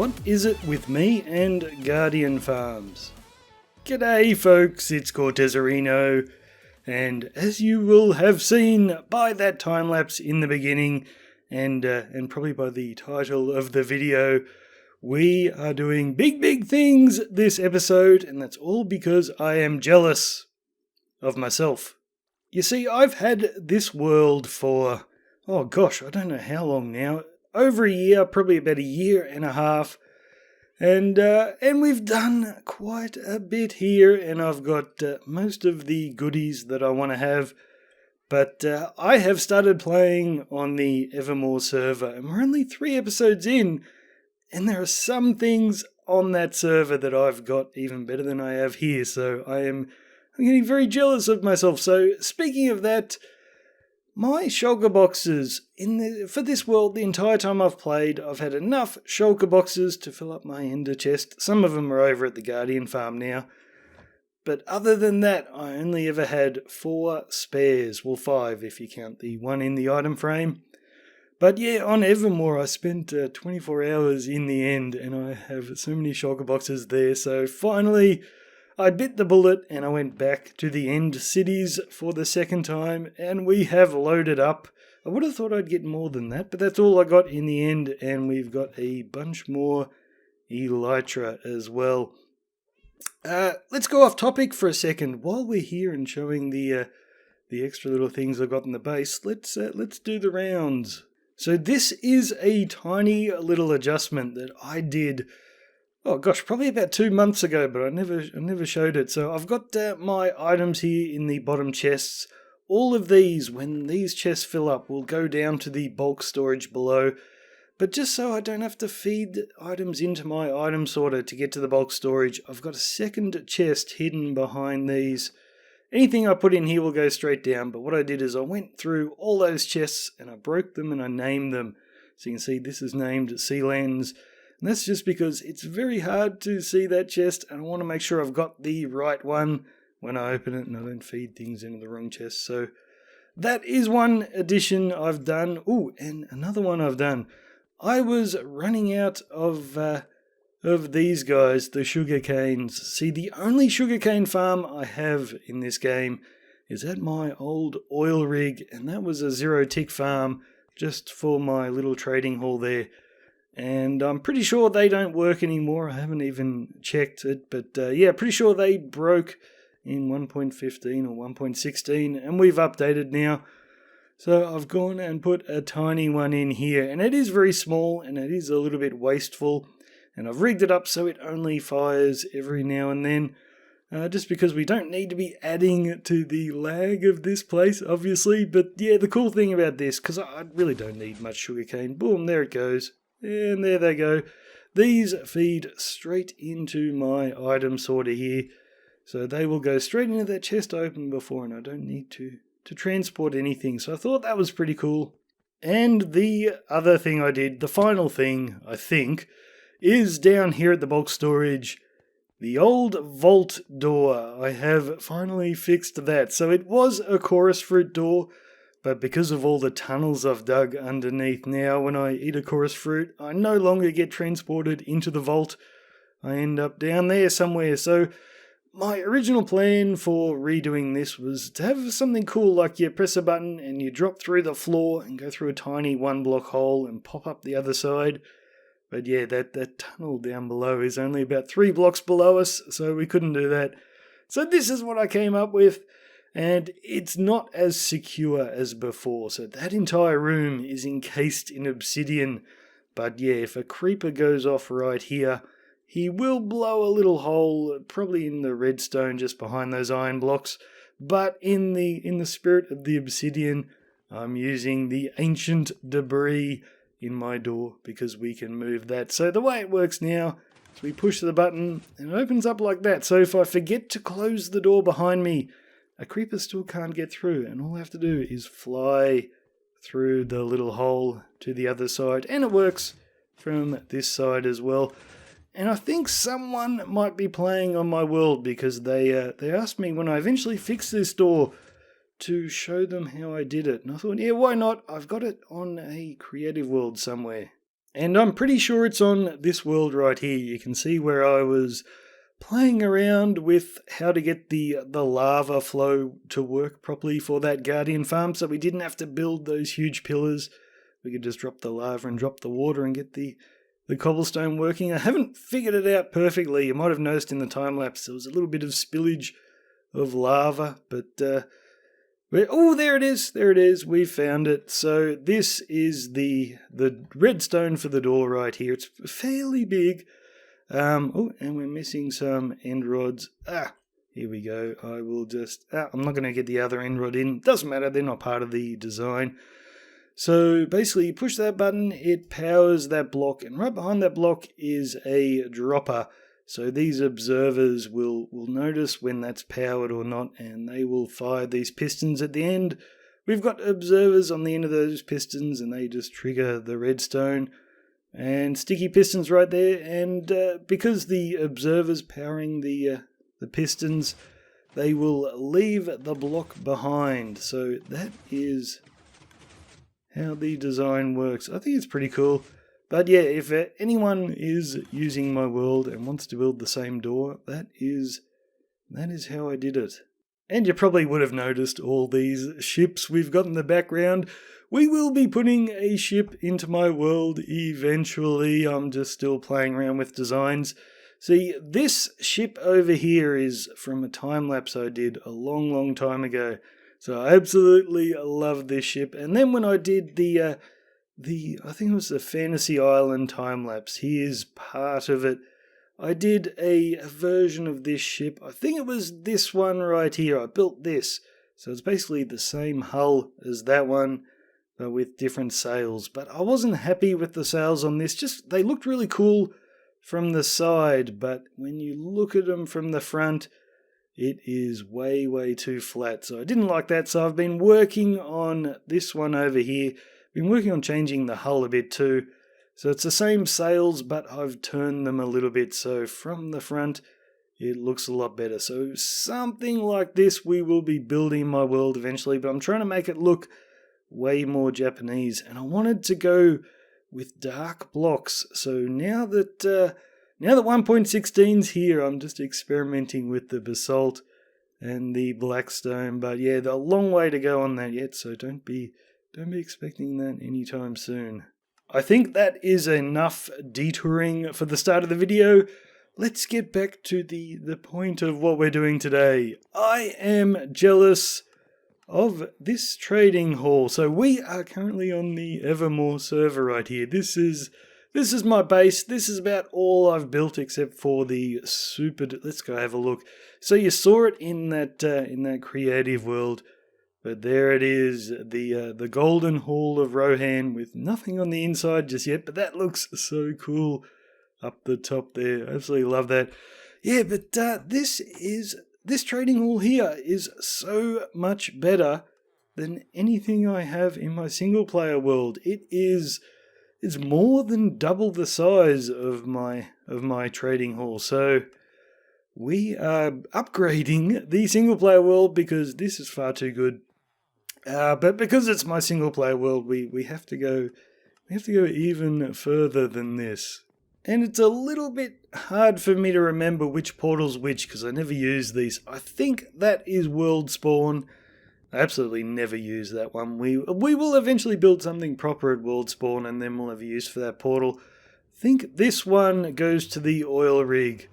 what is it with me and Guardian Farms? G'day folks, it's Cortezerino, and as you will have seen by that time-lapse in the beginning, and probably by the title of the video, we are doing big things this episode, and that's all because I am jealous of myself. You see, I've had this world for, I don't know how long now, over a year, probably about a year and a half, and we've done quite a bit here, and I've got most of the goodies that I want to have, but I have started playing on the Evermore server, and we're only 3 episodes in, and there are some things on that server that I've got even better than I have here, so I'm getting very jealous of myself. So speaking of that, my shulker boxes for this world, the entire time I've played, I've had enough shulker boxes to fill up my ender chest. Some of them are over at the Guardian farm now. But other than that, I only ever had 4 spares. Well, 5 if you count the one in the item frame. But yeah, on Evermore I spent 24 hours in the end, and I have so many shulker boxes there. So finally, I bit the bullet and I went back to the end cities for the second time, and we have loaded up. I would have thought I'd get more than that, but that's all I got in the end, and we've got a bunch more elytra as well. Let's go off topic for a second. While we're here and showing the extra little things I've got in the base, let's do the rounds. So this is a tiny little adjustment that I did, probably about 2 months ago, but I never showed it. So I've got my items here in the bottom chests. All of these, when these chests fill up, will go down to the bulk storage below. But just so I don't have to feed items into my item sorter to get to the bulk storage, I've got a second chest hidden behind these. Anything I put in here will go straight down, but what I did is I went through all those chests and I broke them and I named them. So you can see this is named Sealands. And that's just because it's very hard to see that chest, and I want to make sure I've got the right one when I open it and I don't feed things into the wrong chest. So that is one addition I've done. Oh, and another one I've done. I was running out of these guys, the sugar canes. See, the only sugarcane farm I have in this game is at my old oil rig, and that was a 0-tick farm just for my little trading hall there. And I'm pretty sure they don't work anymore. I haven't even checked it, but pretty sure they broke in 1.15 or 1.16, and we've updated now. So I've gone and put a tiny one in here, and it is very small, and it is a little bit wasteful, and I've rigged it up so it only fires every now and then, just because we don't need to be adding to the lag of this place, obviously. But yeah, the cool thing about this, because I really don't need much sugarcane, boom, there it goes. And there they go. These feed straight into my item sorter here. So they will go straight into that chest I opened before, and I don't need to transport anything. So I thought that was pretty cool. And the other thing I did, the final thing, I think, is down here at the bulk storage. The old vault door. I have finally fixed that. So it was a chorus fruit door, but because of all the tunnels I've dug underneath now, when I eat a chorus fruit, I no longer get transported into the vault. I end up down there somewhere. So my original plan for redoing this was to have something cool, like you press a button and you drop through the floor and go through a tiny 1-block hole and pop up the other side. But yeah, that tunnel down below is only about 3 blocks below us, so we couldn't do that. So this is what I came up with. And it's not as secure as before, so that entire room is encased in obsidian. But yeah, if a creeper goes off right here, he will blow a little hole, probably in the redstone just behind those iron blocks. But in the spirit of the obsidian, I'm using the ancient debris in my door, because we can move that. So the way it works now is we push the button and it opens up like that. So if I forget to close the door behind me, a creeper still can't get through, and all I have to do is fly through the little hole to the other side, and it works from this side as well. And I think someone might be playing on my world, because they asked me when I eventually fix this door to show them how I did it. And I thought, yeah, why not? I've got it on a creative world somewhere. And I'm pretty sure it's on this world right here. You can see where I was playing around with how to get the lava flow to work properly for that Guardian farm, so we didn't have to build those huge pillars. We could just drop the lava and drop the water and get the cobblestone working. I haven't figured it out perfectly. You might have noticed in the time-lapse there was a little bit of spillage of lava, but oh, there it is. There it is. We found it. So this is the redstone for the door right here. It's fairly big. Oh, and we're missing some end rods. Here we go. I will just... I'm not going to get the other end rod in. Doesn't matter. They're not part of the design. So basically, you push that button, it powers that block, and right behind that block is a dropper. So these observers will notice when that's powered or not, and they will fire these pistons at the end. We've got observers on the end of those pistons, and they just trigger the redstone. And sticky pistons right there, and because the observer's powering the pistons, they will leave the block behind. So that is how the design works. I think it's pretty cool. But yeah, if anyone is using my world and wants to build the same door, that is how I did it. And you probably would have noticed all these ships we've got in the background. We will be putting a ship into my world eventually. I'm just still playing around with designs. See, this ship over here is from a time-lapse I did a long time ago. So I absolutely love this ship. And then when I did I think it was the Fantasy Island time-lapse, here's part of it. I did a version of this ship. I think it was this one right here. I built this. So it's basically the same hull as that one, but with different sails. But I wasn't happy with the sails on this. Just they looked really cool from the side, but when you look at them from the front, it is way too flat. So I didn't like that. So I've been working on this one over here. Been working on changing the hull a bit too. So it's the same sails, but I've turned them a little bit. So from the front, it looks a lot better. So something like this we will be building in my world eventually, but I'm trying to make it look way more Japanese. And I wanted to go with dark blocks. So now that 1.16's here, I'm just experimenting with the basalt and the blackstone. But yeah, a long way to go on that yet, so don't be expecting that anytime soon. I think that is enough detouring for the start of the video. Let's get back to the point of what we're doing today. I am jealous of this trading hall. So we are currently on the Evermore server right here. This is my base. This is about all I've built except for the super... Let's go have a look. So you saw it in that creative world. But there it is, the golden hall of Rohan with nothing on the inside just yet. But that looks so cool up the top there. I absolutely love that. Yeah, but this trading hall here is so much better than anything I have in my single player world. It's more than double the size of my trading hall. So we are upgrading the single player world because this is far too good. But because it's my single player world, we have to go even further than this. And it's a little bit hard for me to remember which portal's which because I never use these. I think that is World Spawn. I absolutely never use that one. We will eventually build something proper at World Spawn and then we'll have use for that portal. I think this one goes to the oil rig.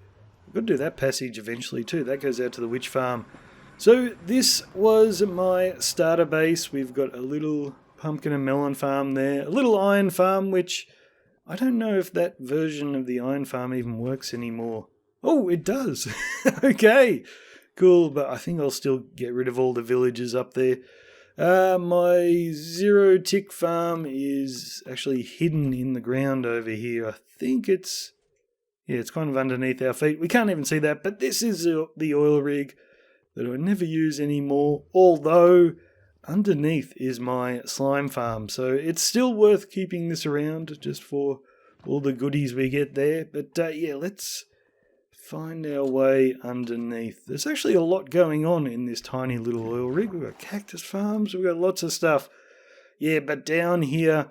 I've got to do that passage eventually too. That goes out to the witch farm. So this was my starter base. We've got a little pumpkin and melon farm there. A little iron farm, which I don't know if that version of the iron farm even works anymore. Oh, it does. Okay, cool. But I think I'll still get rid of all the villagers up there. My zero tick farm is actually hidden in the ground over here. I think it's kind of underneath our feet. We can't even see that, but this is the oil rig that I never use anymore, although underneath is my slime farm, so it's still worth keeping this around just for all the goodies we get there. But yeah, let's find our way underneath. There's actually a lot going on in this tiny little oil rig. We've got cactus farms, we've got lots of stuff. Yeah, but down here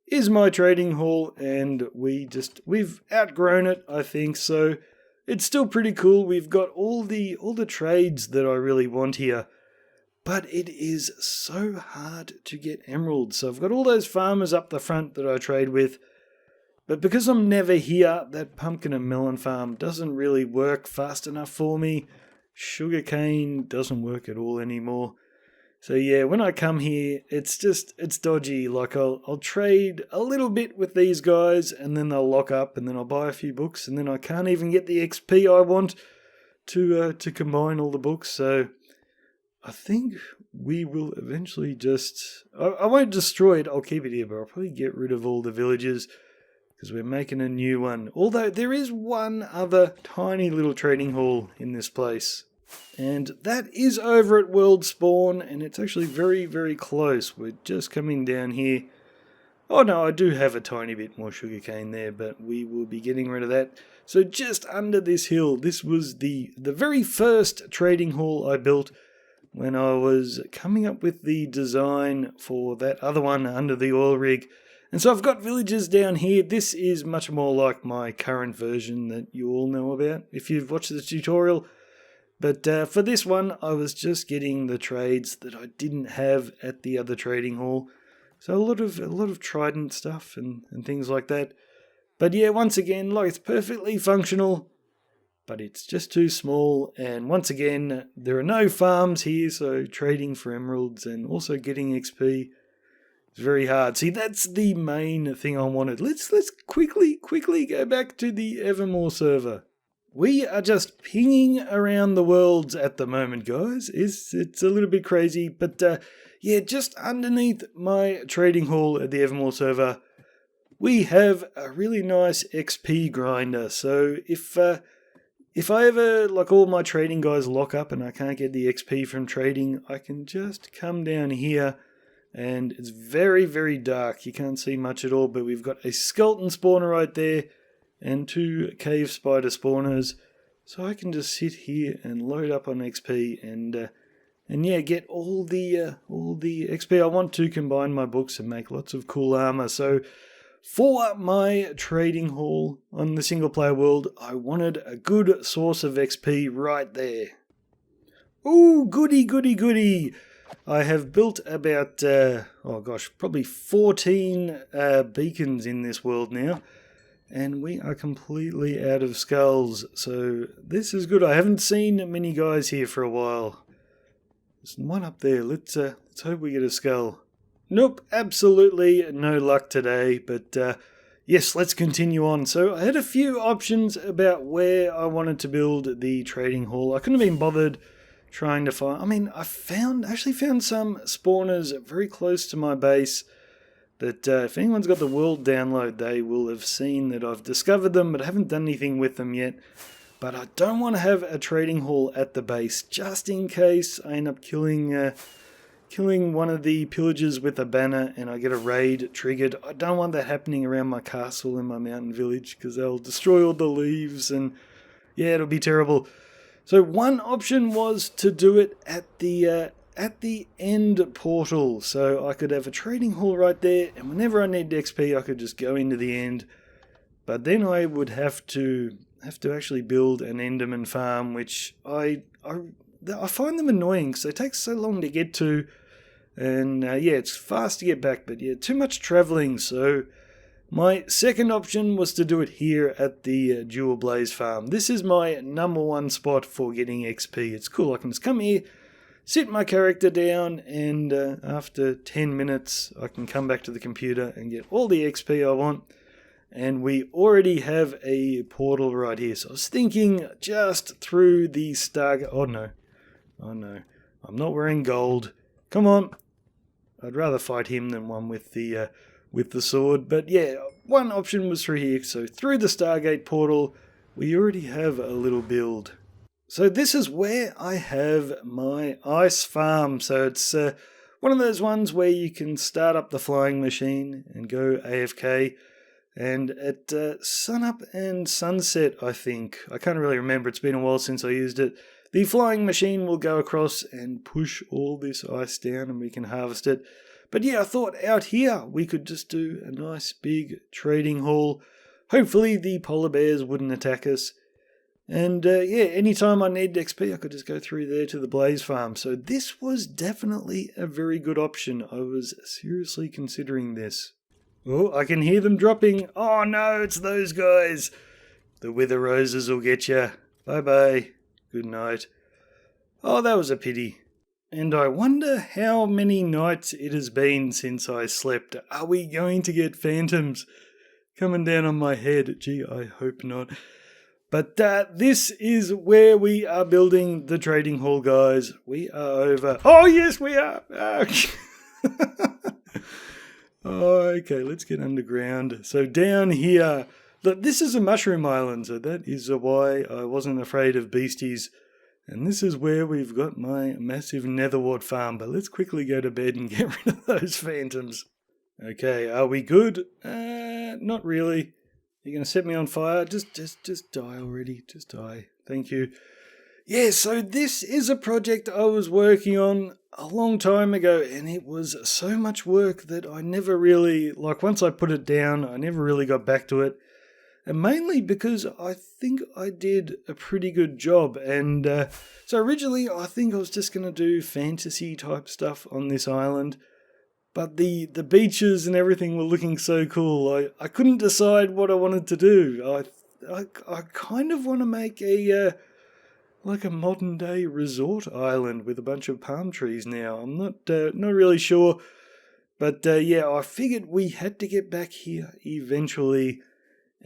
is my trading hall, and we've outgrown it, I think, so it's still pretty cool. We've got all the trades that I really want here. But it is so hard to get emeralds. So I've got all those farmers up the front that I trade with. But because I'm never here, that pumpkin and melon farm doesn't really work fast enough for me. Sugarcane doesn't work at all anymore. So yeah, when I come here, it's dodgy. Like I'll trade a little bit with these guys, and then they'll lock up, and then I'll buy a few books, and then I can't even get the XP I want to combine all the books. So I think we will eventually I won't destroy it, I'll keep it here, but I'll probably get rid of all the villages because we're making a new one. Although there is one other tiny little trading hall in this place. And that is over at World Spawn, and it's actually very, very close. We're just coming down here. Oh no, I do have a tiny bit more sugarcane there, but we will be getting rid of that. So just under this hill, this was the very first trading hall I built when I was coming up with the design for that other one under the oil rig. And so I've got villages down here. This is much more like my current version that you all know about if you've watched the tutorial. But for this one, I was just getting the trades that I didn't have at the other trading hall. So a lot of trident stuff and things like that. But yeah, once again, like, it's perfectly functional, but it's just too small. And once again, there are no farms here, so trading for emeralds and also getting XP is very hard. See, that's the main thing I wanted. Let's quickly go back to the Evermore server. We are just pinging around the worlds at the moment, guys. It's a little bit crazy, but yeah, just underneath my trading hall at the Evermore server, we have a really nice XP grinder. So if I ever, like, all my trading guys lock up and I can't get the XP from trading, I can just come down here, and it's very, very dark. You can't see much at all, but we've got a skeleton spawner right there and 2 cave spider spawners. So I can just sit here and load up on XP and yeah, get all the XP I want to combine my books and make lots of cool armor. So for my trading hall on the single player world, I wanted a good source of XP right there. Ooh, goody. I have built about, probably 14 beacons in this world now. And we are completely out of skulls. So this is good. I haven't seen many guys here for a while. There's one up there. Let's hope we get a skull. Nope, absolutely no luck today, but yes, let's continue on. So I had a few options about where I wanted to build the trading hall. I couldn't have been bothered trying to find... I mean, I actually found some spawners very close to my base that if anyone's got the world download, they will have seen that I've discovered them, but I haven't done anything with them yet. But I don't want to have a trading hall at the base, just in case I end up killing one of the pillagers with a banner and I get a raid triggered. I don't want that happening around my castle and my mountain village, because they'll destroy all the leaves and yeah, it'll be terrible. So one option was to do it at the end portal, so I could have a trading hall right there, and whenever I need XP I could just go into the end. But then I would have to actually build an Enderman farm, which I find them annoying because they take so long to get to. And yeah, it's fast to get back, but yeah, too much travelling. So my second option was to do it here at the Jewel Blaze farm. This is my number one spot for getting XP. It's cool. I can just come here, sit my character down, and after 10 minutes I can come back to the computer and get all the XP I want. And we already have a portal right here. So I was thinking just through the Stargate. Oh no. I'm not wearing gold. Come on. I'd rather fight him than one with the sword. But yeah, one option was through here. So through the Stargate portal, we already have a little build. So this is where I have my ice farm. So it's one of those ones where you can start up the flying machine and go AFK. And at sunup and sunset, I think, I can't really remember, it's been a while since I used it, the flying machine will go across and push all this ice down and we can harvest it. But yeah, I thought out here we could just do a nice big trading hall. Hopefully the polar bears wouldn't attack us. And yeah, anytime I need XP, I could just go through there to the Blaze Farm. So this was definitely a very good option. I was seriously considering this. Oh, I can hear them dropping. Oh no, it's those guys. The Wither Roses will get you. Bye-bye. Good night. Oh, that was a pity. And I wonder how many nights it has been since I slept. Are we going to get phantoms coming down on my head? Gee, I hope not. But this is where we are building the trading hall, guys. We are over. Oh, yes, we are. Okay, let's get underground. So down here, look, this is a mushroom island, so that is why I wasn't afraid of beasties. And this is where we've got my massive netherwort farm. But let's quickly go to bed and get rid of those phantoms. Okay, are we good? Not really. You're going to set me on fire? Just die already. Just die. Thank you. Yeah, so this is a project I was working on a long time ago, and it was so much work that I never really, once I put it down, I never really got back to it. And mainly because I think I did a pretty good job. And so originally I think I was just going to do fantasy type stuff on this island. But the beaches and everything were looking so cool. I couldn't decide what I wanted to do. I kind of want to make a modern day resort island with a bunch of palm trees now. I'm not really sure. But yeah, I figured we had to get back here eventually.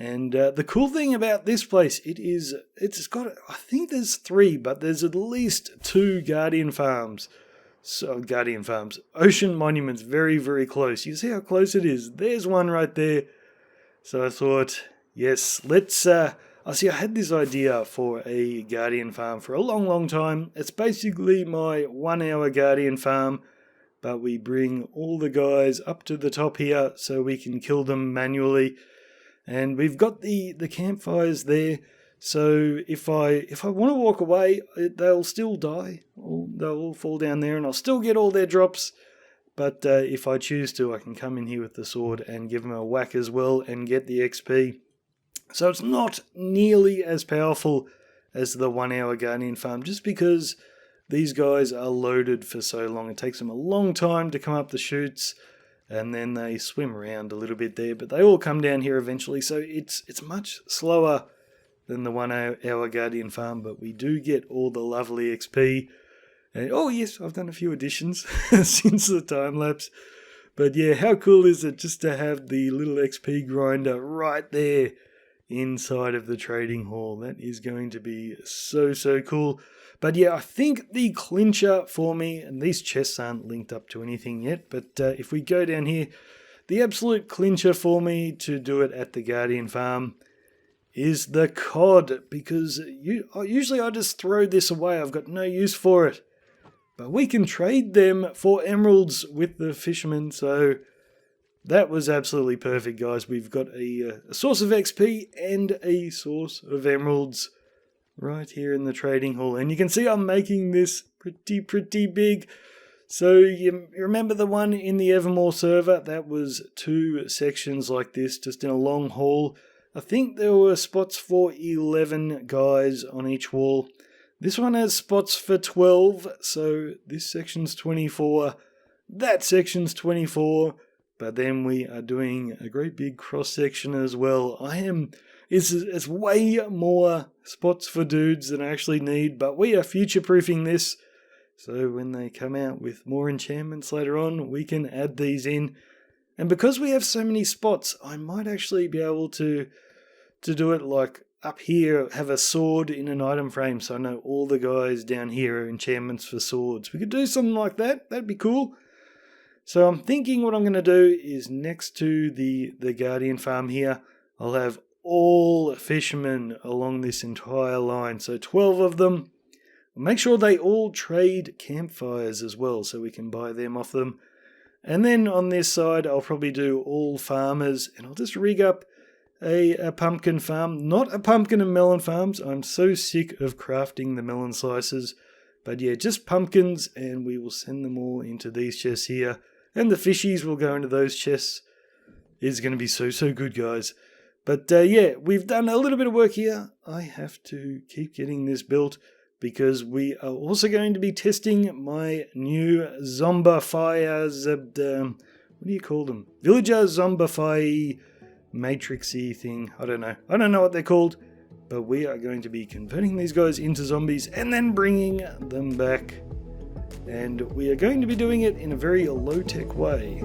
And the cool thing about this place, it's got, I think there's 3, but there's at least 2 guardian farms. So, guardian farms. Ocean monuments, very, very close. You see how close it is? There's one right there. So I thought, yes, let's, I had this idea for a guardian farm for a long, long time. It's basically my 1-hour guardian farm, but we bring all the guys up to the top here so we can kill them manually. And we've got the campfires there, so if I want to walk away, they'll still die. They'll all fall down there, and I'll still get all their drops. But if I choose to, I can come in here with the sword and give them a whack as well and get the XP. So it's not nearly as powerful as the 1-hour Guardian farm, just because these guys are loaded for so long. It takes them a long time to come up the chutes. And then they swim around a little bit there, but they all come down here eventually. So it's much slower than the 1-hour Guardian farm, but we do get all the lovely XP. And oh yes, I've done a few additions since the time lapse. But yeah, how cool is it just to have the little XP grinder right there inside of the trading hall? That is going to be so cool. But yeah, I think the clincher for me, and these chests aren't linked up to anything yet, but if we go down here, the absolute clincher for me to do it at the Guardian farm is the cod, because usually I just throw this away. I've got no use for it. But we can trade them for emeralds with the fishermen, so that was absolutely perfect, guys. We've got a source of XP and a source of emeralds right here in the trading hall. And you can see I'm making this pretty big. So you remember the one in the Evermore server? That was 2 sections like this, just in a long hall. I think there were spots for 11 guys on each wall. This one has spots for 12, so this section's 24, that section's 24, but then we are doing a great big cross section as well. It's way more spots for dudes than I actually need, but we are future-proofing this, so when they come out with more enchantments later on, we can add these in. And because we have so many spots, I might actually be able to do it like up here, have a sword in an item frame, so I know all the guys down here are enchantments for swords. We could do something like that. That'd be cool. So I'm thinking what I'm going to do is next to the Guardian farm here, I'll have all fishermen along this entire line. So 12 of them. Make sure they all trade campfires as well, so we can buy them off them. And then on this side, I'll probably do all farmers, and I'll just rig up a pumpkin farm. Not a pumpkin and melon farms. I'm so sick of crafting the melon slices. But yeah, just pumpkins, and we will send them all into these chests here. and the fishies will go into those chests. It's going to be so good, guys. But yeah, we've done a little bit of work here. I have to keep getting this built because we are also going to be testing my new zombifiers. What do you call them? Villager zombify matrixy thing. I don't know what they're called. But we are going to be converting these guys into zombies and then bringing them back. And we are going to be doing it in a very low-tech way.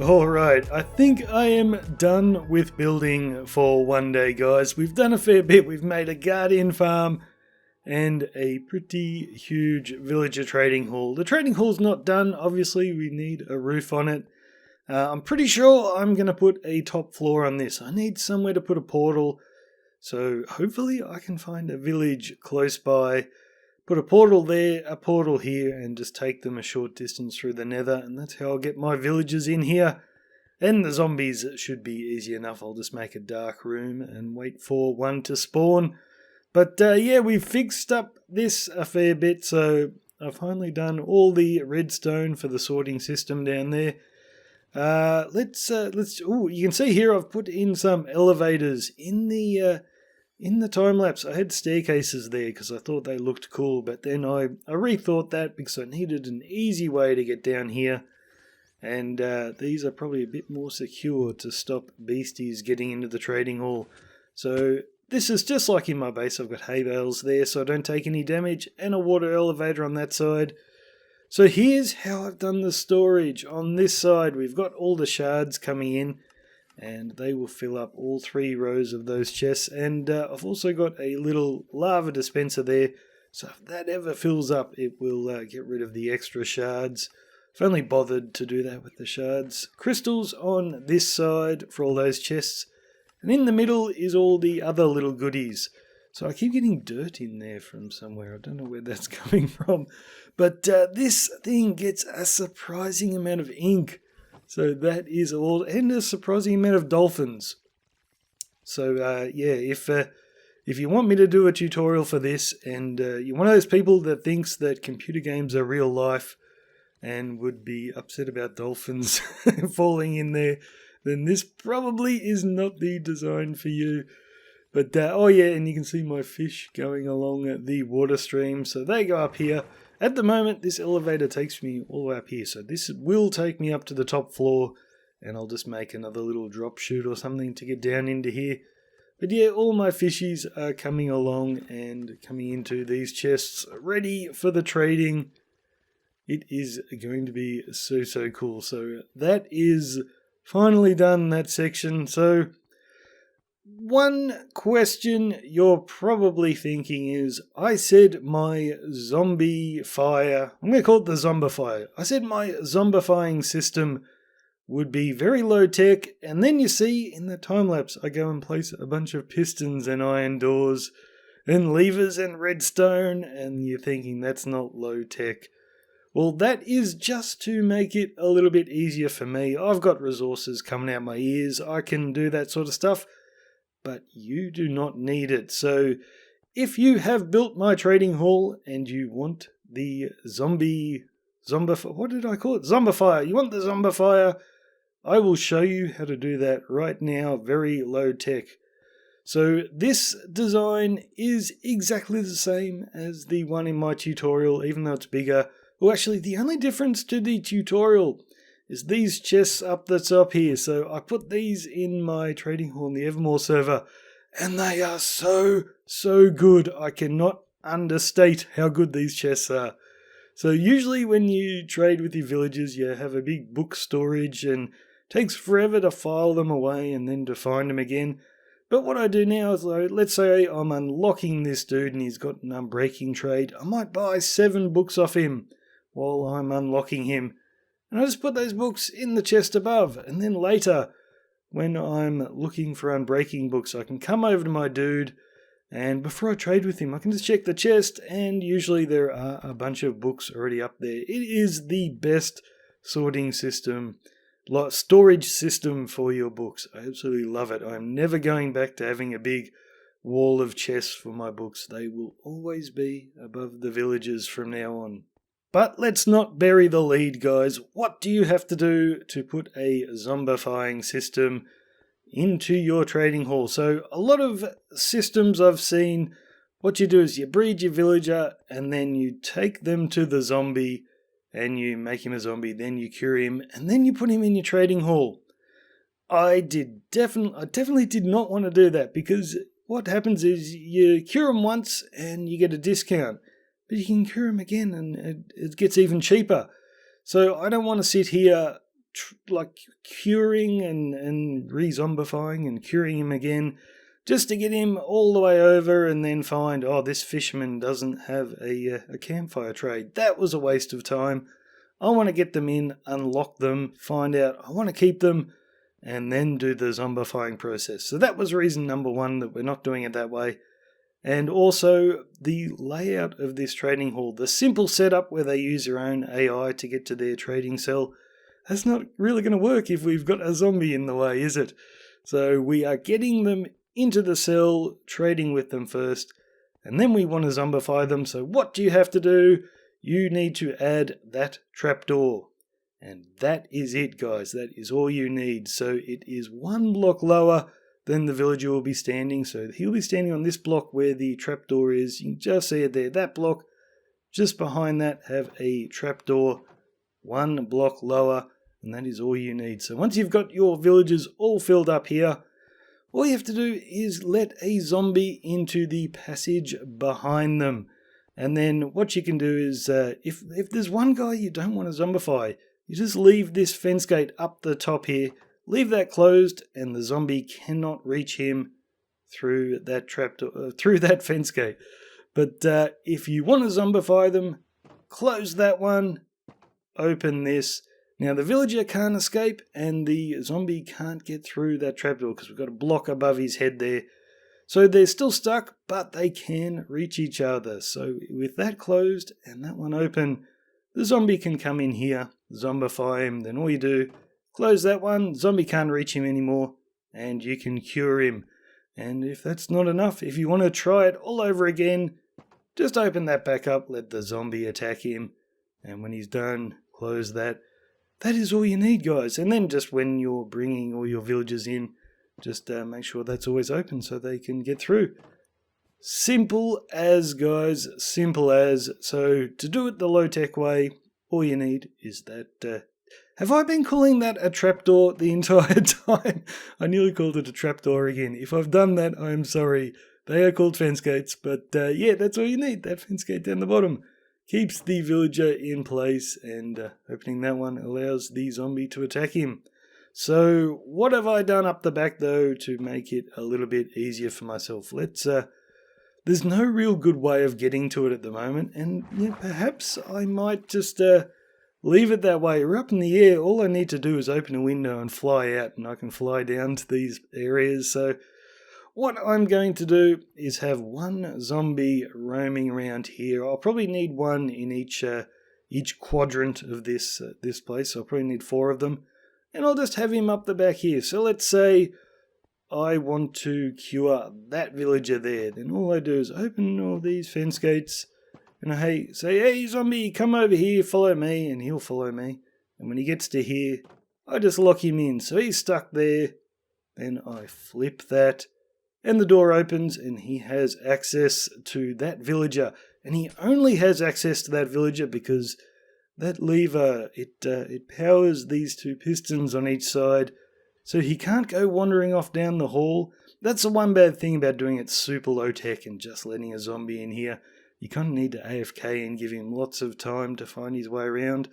Alright, I think I am done with building for one day, guys. We've done a fair bit. We've made a guardian farm and a pretty huge villager trading hall. The trading hall's not done, obviously. We need a roof on it. I'm pretty sure I'm going to put a top floor on this. I need somewhere to put a portal. So hopefully I can find a village close by. Put a portal there, a portal here, and just take them a short distance through the nether, and that's how I'll get my villagers in here. And the zombies should be easy enough. I'll just make a dark room and wait for one to spawn. But yeah, we've fixed up this a fair bit, so I've finally done all the redstone for the sorting system down there. Let's you can see here I've put in some elevators in the time lapse. I had staircases there because I thought they looked cool, but then I rethought that because I needed an easy way to get down here. And these are probably a bit more secure to stop beasties getting into the trading hall. So this is just like in my base. I've got hay bales there so I don't take any damage, and a water elevator on that side. So here's how I've done the storage. On this side we've got all the shards coming in, and they will fill up all 3 rows of those chests. And I've also got a little lava dispenser there, so if that ever fills up, it will get rid of the extra shards. I've only bothered to do that with the shards. Crystals on this side for all those chests, and in the middle is all the other little goodies. So I keep getting dirt in there from somewhere. I don't know where that's coming from. But this thing gets a surprising amount of ink. So that is all, and a surprising amount of dolphins. So yeah, if you want me to do a tutorial for this, and you're one of those people that thinks that computer games are real life and would be upset about dolphins falling in there, then this probably is not the design for you. But oh yeah, and you can see my fish going along the water stream, so they go up here. At the moment, this elevator takes me all the way up here, so this will take me up to the top floor, and I'll just make another little drop chute or something to get down into here. But yeah, all my fishies are coming along and coming into these chests, ready for the trading. It is going to be so cool. So that is finally done, that section. So one question you're probably thinking is, I said my zombie fire, I'm going to call it the zombifier. I said my zombifying system would be very low tech, and then you see in the time lapse I go and place a bunch of pistons and iron doors and levers and redstone, and you're thinking that's not low tech. Well, that is just to make it a little bit easier for me. I've got resources coming out my ears, I can do that sort of stuff, but you do not need it. So if you have built my trading hall and you want the what did I call it? Zombifier. You want the zombifier? I will show you how to do that right now, very low tech. So this design is exactly the same as the one in my tutorial, even though it's bigger. Well, actually, the only difference to the tutorial is these chests up the top here. So I put these in my trading hall in the Evermore server, and they are so good. I cannot understate how good these chests are. So usually when you trade with your villagers, you have a big book storage and it takes forever to file them away and then to find them again. But what I do now is, let's say I'm unlocking this dude and he's got an unbreaking trade. I might buy 7 books off him while I'm unlocking him. And I just put those books in the chest above. And then later, when I'm looking for unbreaking books, I can come over to my dude, and before I trade with him, I can just check the chest, and usually there are a bunch of books already up there. It is the best sorting system, storage system for your books. I absolutely love it. I'm never going back to having a big wall of chests for my books. They will always be above the villagers from now on. But let's not bury the lead, guys. What do you have to do to put a zombifying system into your trading hall? So a lot of systems I've seen, what you do is you breed your villager and then you take them to the zombie and you make him a zombie, then you cure him, and then you put him in your trading hall. I definitely did not want to do that, because what happens is you cure him once and you get a discount, but you can cure him again and it gets even cheaper. So I don't want to sit here curing and re-zombifying and curing him again just to get him all the way over and then find, this fisherman doesn't have a campfire trade. That was a waste of time. I want to get them in, unlock them, find out I want to keep them, and then do the zombifying process. So that was reason number 1, that we're not doing it that way. And also the layout of this trading hall, the simple setup where they use their own AI to get to their trading cell, that's not really going to work if we've got a zombie in the way, is it? So we are getting them into the cell, trading with them first, and then we want to zombify them. So what do you have to do? You need to add that trapdoor. And that is it, guys. That is all you need. So it is 1 block lower than the villager will be standing. So he'll be standing on this block where the trapdoor is. You can just see it there. That block, just behind that, have a trapdoor 1 block lower, and that is all you need. So once you've got your villagers all filled up here, all you have to do is let a zombie into the passage behind them. And then what you can do is, if there's one guy you don't want to zombify, you just leave this fence gate up the top here, leave that closed, and the zombie cannot reach him through that trapdoor, through that fence gate. But if you want to zombify them, close that one, open this. Now the villager can't escape and the zombie can't get through that trapdoor because we've got a block above his head there. So they're still stuck, but they can reach each other. So with that closed and that one open, the zombie can come in here, zombify him. Then all you do, close that one, zombie can't reach him anymore, and you can cure him. And if that's not enough, if you want to try it all over again, just open that back up, let the zombie attack him, and when he's done, close that. That is all you need, guys. And then just when you're bringing all your villagers in, just make sure that's always open so they can get through. Simple as, guys, simple as. So to do it the low-tech way, all you need is that... have I been calling that a trapdoor the entire time? I nearly called it a trapdoor again. If I've done that, I'm sorry. They are called fence gates, but yeah, that's all you need. That fence gate down the bottom keeps the villager in place, and opening that one allows the zombie to attack him. So what have I done up the back, though, to make it a little bit easier for myself? There's no real good way of getting to it at the moment, and yeah, perhaps I might just leave it that way. We're up in the air. All I need to do is open a window and fly out, and I can fly down to these areas. So what I'm going to do is have one zombie roaming around here. I'll probably need one in each quadrant of this place. So I'll probably need 4 of them. And I'll just have him up the back here. So let's say I want to cure that villager there. Then all I do is open all these fence gates. And I say, hey zombie, come over here, follow me. And he'll follow me. And when he gets to here, I just lock him in. So he's stuck there. Then I flip that. And the door opens and he has access to that villager. And he only has access to that villager because that lever, it powers these 2 pistons on each side. so he can't go wandering off down the hall. That's the one bad thing about doing it super low tech and just letting a zombie in here. You kind of need to AFK and give him lots of time to find his way around.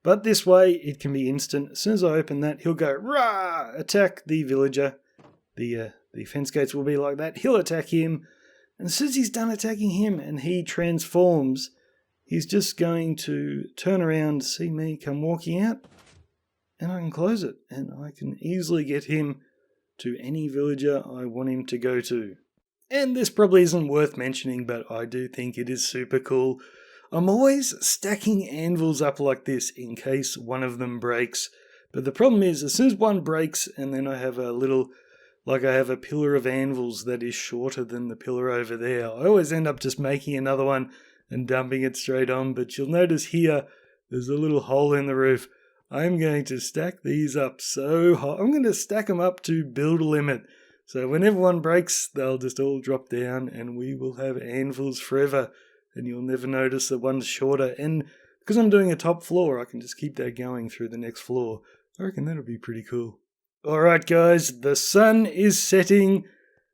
But this way, it can be instant. As soon as I open that, he'll go, rah, attack the villager. The fence gates will be like that. He'll attack him. And as soon as he's done attacking him and he transforms, he's just going to turn around, see me come walking out, and I can close it. And I can easily get him to any villager I want him to go to. And this probably isn't worth mentioning, but I do think it is super cool. I'm always stacking anvils up like this in case one of them breaks. But the problem is, as soon as one breaks and then I have a little, like I have a pillar of anvils that is shorter than the pillar over there, I always end up just making another one and dumping it straight on. But you'll notice here, there's a little hole in the roof. I'm going to stack these up so high. I'm going to stack them up to build a limit. So whenever one breaks, they'll just all drop down and we will have anvils forever. And you'll never notice that one's shorter. And because I'm doing a top floor, I can just keep that going through the next floor. I reckon that'll be pretty cool. Alright guys, the sun is setting.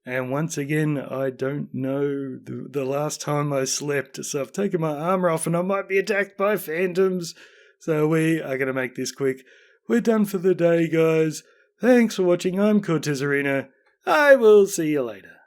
And once again, I don't know the last time I slept. So I've taken my armor off and I might be attacked by phantoms. So we are going to make this quick. We're done for the day, guys. Thanks for watching. I'm Cortezerino. I will see you later.